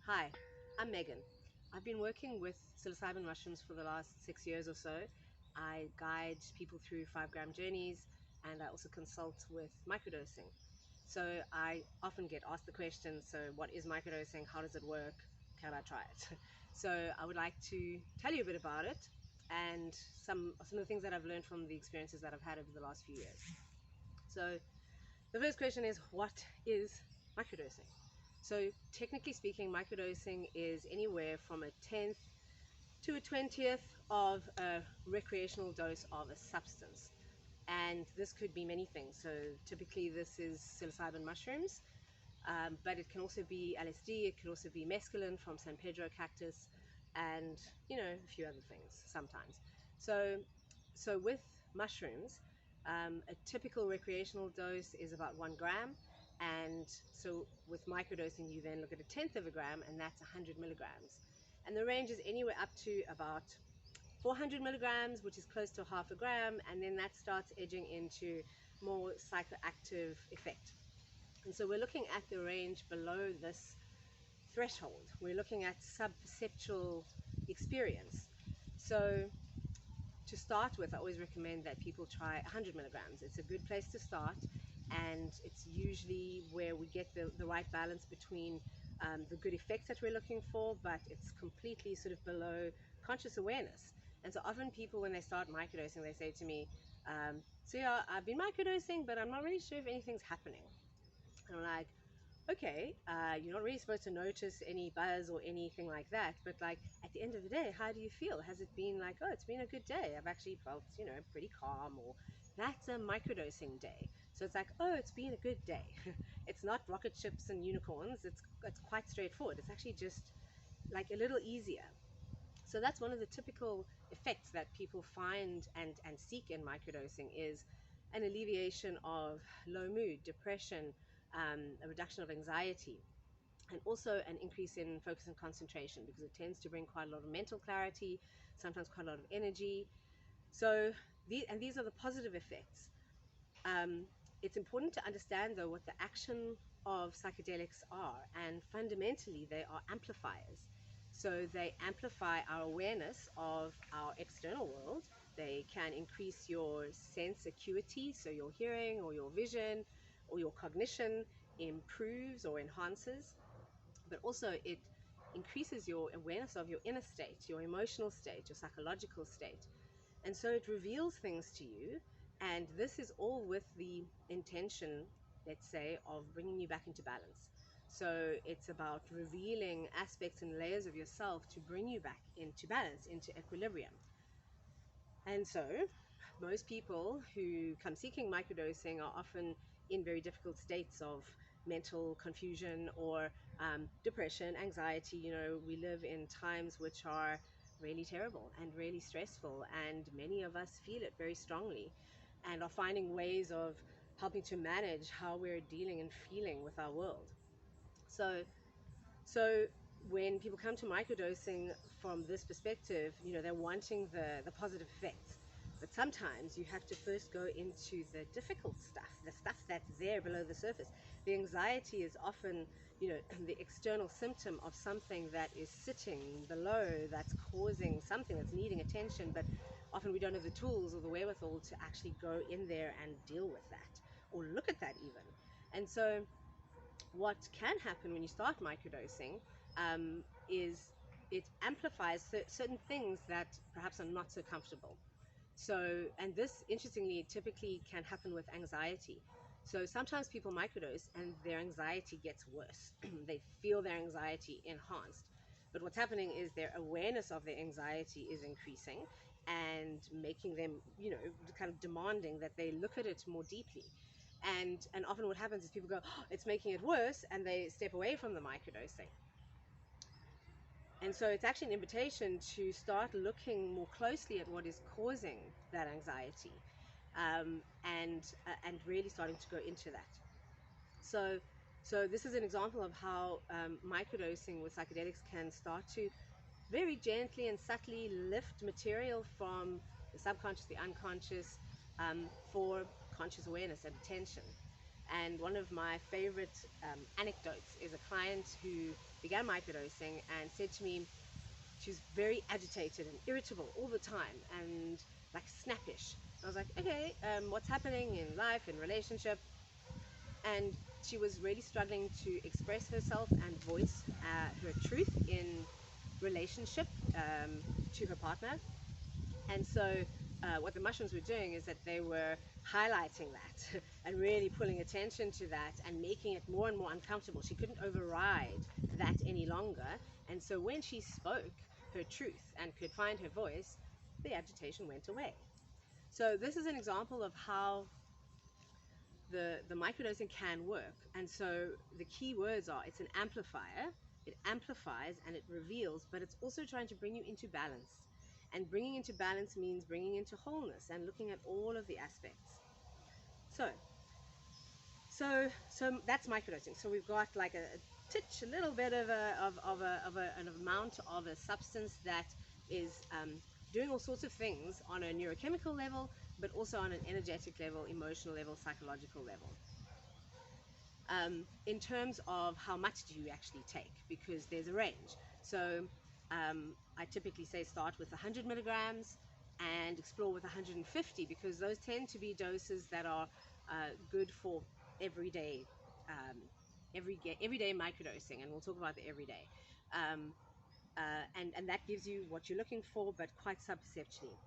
Hi, I'm Megan. I've been working with psilocybin mushrooms for the last 6 years or so. I guide people through 5 gram journeys and I also consult with microdosing. So I often get asked the question, so what is microdosing? How does it work? Can I try it? So I would like to tell you a bit about it and some of the things that I've learned from the experiences that I've had over the last few years. So the first question is, what is microdosing? So technically speaking, microdosing is anywhere from a tenth to a 20th of a recreational dose of a substance. And this could be many things. So typically this is psilocybin mushrooms, but it can also be LSD, it can also be mescaline from San Pedro cactus, and a few other things sometimes. So with mushrooms, a typical recreational dose is about 1 gram. And so with microdosing, you then look at a tenth of a gram, and that's 100 milligrams. And the range is anywhere up to about 400 milligrams, which is close to half a gram. And then that starts edging into more psychoactive effect. And so we're looking at the range below this threshold. We're looking at sub-perceptual experience. So to start with, I always recommend that people try 100 milligrams. It's a good place to start, and it's usually where we get the right balance between the good effects that we're looking for, but it's completely sort of below conscious awareness. And so often people, when they start microdosing, they say to me, so yeah, I've been microdosing, but I'm not really sure if anything's happening. And I'm like, okay, you're not really supposed to notice any buzz or anything like that, but like at the end of the day, how do you feel? Has it been like, oh, it's been a good day, I've actually felt pretty calm? Or that's a microdosing day. So it's like, oh, it's been a good day. It's not rocket ships and unicorns. It's quite straightforward. It's actually just like a little easier. So that's one of the typical effects that people find and seek in microdosing, is an alleviation of low mood, depression, a reduction of anxiety, and also an increase in focus and concentration, because it tends to bring quite a lot of mental clarity, sometimes quite a lot of energy. So these are the positive effects. It's important to understand, though, what the action of psychedelics are, and fundamentally they are amplifiers. So they amplify our awareness of our external world. They can increase your sense acuity, so your hearing or your vision or your cognition improves or enhances, but also it increases your awareness of your inner state, your emotional state, your psychological state. And so it reveals things to you, and this is all with the intention, let's say, of bringing you back into balance. So it's about revealing aspects and layers of yourself to bring you back into balance, into equilibrium. And so most people who come seeking microdosing are often in very difficult states of mental confusion or depression, anxiety. We live in times which are really terrible and really stressful, and many of us feel it very strongly and are finding ways of helping to manage how we're dealing and feeling with our world. So so when people come to microdosing from this perspective, they're wanting the positive effects. But sometimes you have to first go into the difficult stuff, the stuff that's there below the surface. The anxiety is often, the external symptom of something that is sitting below, that's causing something, that's needing attention, but often we don't have the tools or the wherewithal to actually go in there and deal with that, or look at that even. And so what can happen when you start microdosing is it amplifies certain things that perhaps are not so comfortable. So, and this, interestingly, typically can happen with anxiety. So sometimes people microdose and their anxiety gets worse. They feel their anxiety enhanced. But what's happening is their awareness of their anxiety is increasing and making them, kind of demanding that they look at it more deeply. And often what happens is people go, oh, it's making it worse, and they step away from the microdosing. And so it's actually an invitation to start looking more closely at what is causing that anxiety, and really starting to go into that. So this is an example of how microdosing with psychedelics can start to very gently and subtly lift material from the subconscious, the unconscious, for conscious awareness and attention. And one of my favorite anecdotes is a client who began microdosing and said to me she was very agitated and irritable all the time and like snappish. I was like, okay, what's happening in life, in relationship? And she was really struggling to express herself and voice her truth in relationship to her partner. And so what the mushrooms were doing is that they were highlighting that and really pulling attention to that and making it more and more uncomfortable. She couldn't override that any longer. And so when she spoke her truth and could find her voice, the agitation went away. So this is an example of how the microdosing can work. And so the key words are, it's an amplifier. It amplifies and it reveals, but it's also trying to bring you into balance. And bringing into balance means bringing into wholeness and looking at all of the aspects. So that's microdosing. So we've got like a little bit of an amount of a substance that is doing all sorts of things on a neurochemical level, but also on an energetic level, emotional level, psychological level. In terms of how much do you actually take, because there's a range. So I typically say start with 100 milligrams and explore with 150, because those tend to be doses that are good for everyday microdosing, and we'll talk about the everyday. And that gives you what you're looking for, but quite subperceptually.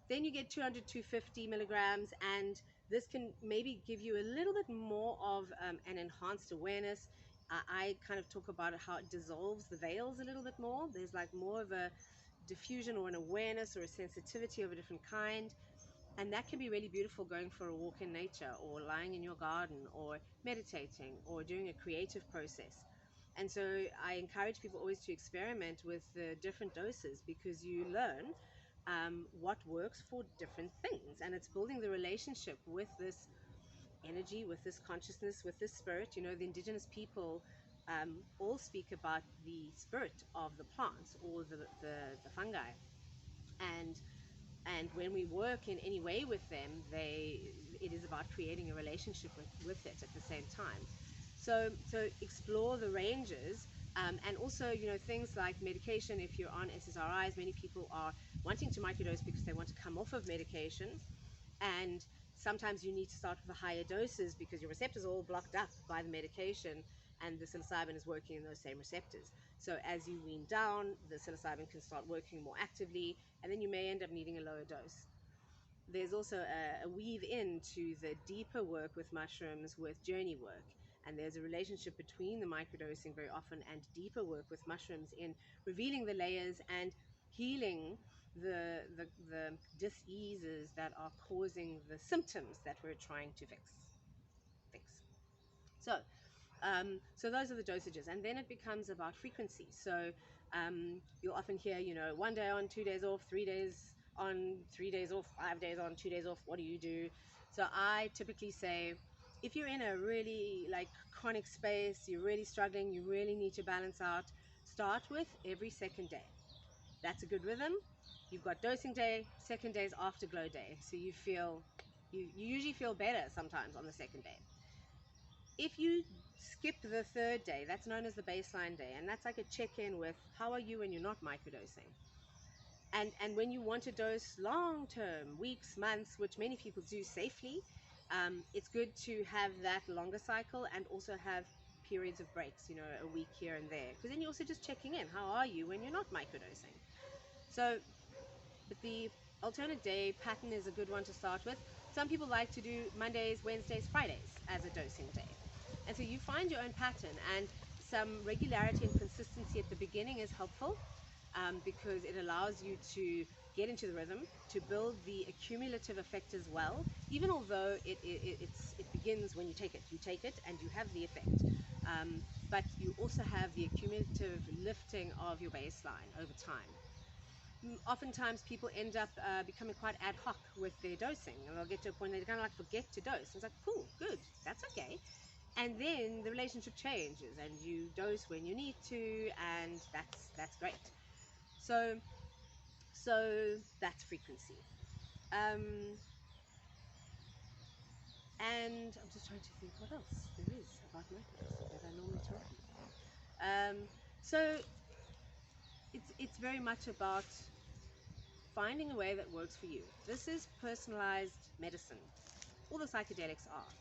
Then you get 200, 250 milligrams, and this can maybe give you a little bit more of an enhanced awareness. I kind of talk about how it dissolves the veils a little bit more. There's like more of a diffusion or an awareness or a sensitivity of a different kind. And that can be really beautiful going for a walk in nature, or lying in your garden, or meditating, or doing a creative process. And so I encourage people always to experiment with the different doses, because you learn what works for different things. And it's building the relationship with this energy, with this consciousness, with this spirit. You know, the indigenous people all speak about the spirit of the plants or the fungi. And when we work in any way with them, it is about creating a relationship with it at the same time. So explore the ranges, and also, you know, things like medication. If you're on SSRIs, many people are wanting to microdose because they want to come off of medication, and sometimes you need to start with the higher doses because your receptors are all blocked up by the medication, and the psilocybin is working in those same receptors. So as you wean down, the psilocybin can start working more actively, and then you may end up needing a lower dose. There's also a weave into the deeper work with mushrooms with journey work, and there's a relationship between the microdosing very often and deeper work with mushrooms in revealing the layers and healing the diseases that are causing the symptoms that we're trying to fix. So those are the dosages, and then it becomes about frequency. So you'll often hear, you know, 1 day on, 2 days off, 3 days on, 3 days off, 5 days on, 2 days off. What do you do? So I typically say, if you're in a really like chronic space, you're really struggling, you really need to balance out, start with every second day. That's a good rhythm. You've got dosing day, second day is afterglow day. So you usually feel better sometimes on the second day. If you skip the third day, that's known as the baseline day, and that's like a check-in with how are you when you're not microdosing. And when you want to dose long-term, weeks, months, which many people do safely, it's good to have that longer cycle and also have periods of breaks, you know, a week here and there, because then you're also just checking in. How are you when you're not microdosing? So, but the alternate day pattern is a good one to start with. Some people like to do Mondays, Wednesdays, Fridays as a dosing day. And so you find your own pattern, and some regularity and consistency at the beginning is helpful, because it allows you to get into the rhythm, to build the accumulative effect as well. Even although it begins when you take it and you have the effect, but you also have the accumulative lifting of your baseline over time. Oftentimes people end up becoming quite ad hoc with their dosing, and they'll get to a point they kind of like forget to dose. It's like, cool, good, that's okay. And then the relationship changes, and you dose when you need to, and that's great. So that's frequency. And I'm just trying to think what else there is about microdosing that I normally talk about. So it's very much about finding a way that works for you. This is personalized medicine. All the psychedelics are.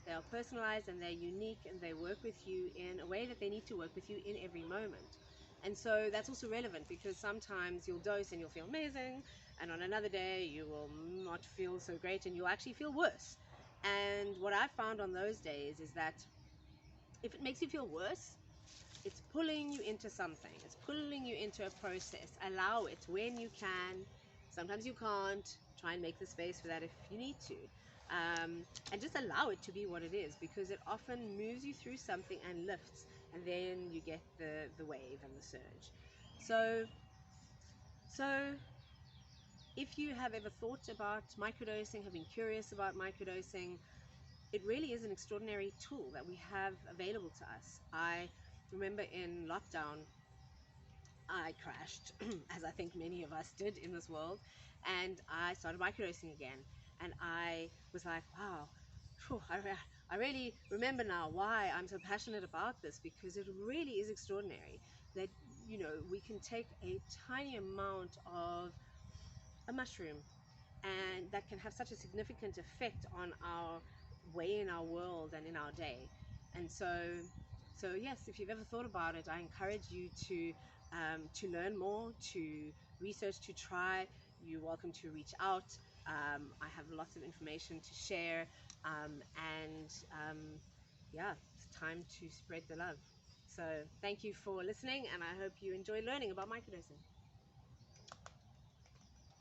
They are personalized and they're unique, and they work with you in a way that they need to work with you in every moment. And so that's also relevant, because sometimes you'll dose and you'll feel amazing, and on another day you will not feel so great and you'll actually feel worse. And what I've found on those days is that if it makes you feel worse, it's pulling you into something. It's pulling you into a process. Allow it when you can. Sometimes you can't. Try and make the space for that if you need to. And just allow it to be what it is, because it often moves you through something and lifts, and then you get the wave and the surge. So if you have ever thought about microdosing, have been curious about microdosing, it really is an extraordinary tool that we have available to us. I remember in lockdown, I crashed, as I think many of us did in this world, and I started microdosing again. And I was like, wow, phew, I really remember now why I'm so passionate about this, because it really is extraordinary that, we can take a tiny amount of a mushroom, and that can have such a significant effect on our way in our world and in our day. And so yes, if you've ever thought about it, I encourage you to learn more, to research, to try. You're welcome to reach out. I have lots of information to share, and yeah, it's time to spread the love. So thank you for listening, and I hope you enjoy learning about microdosing.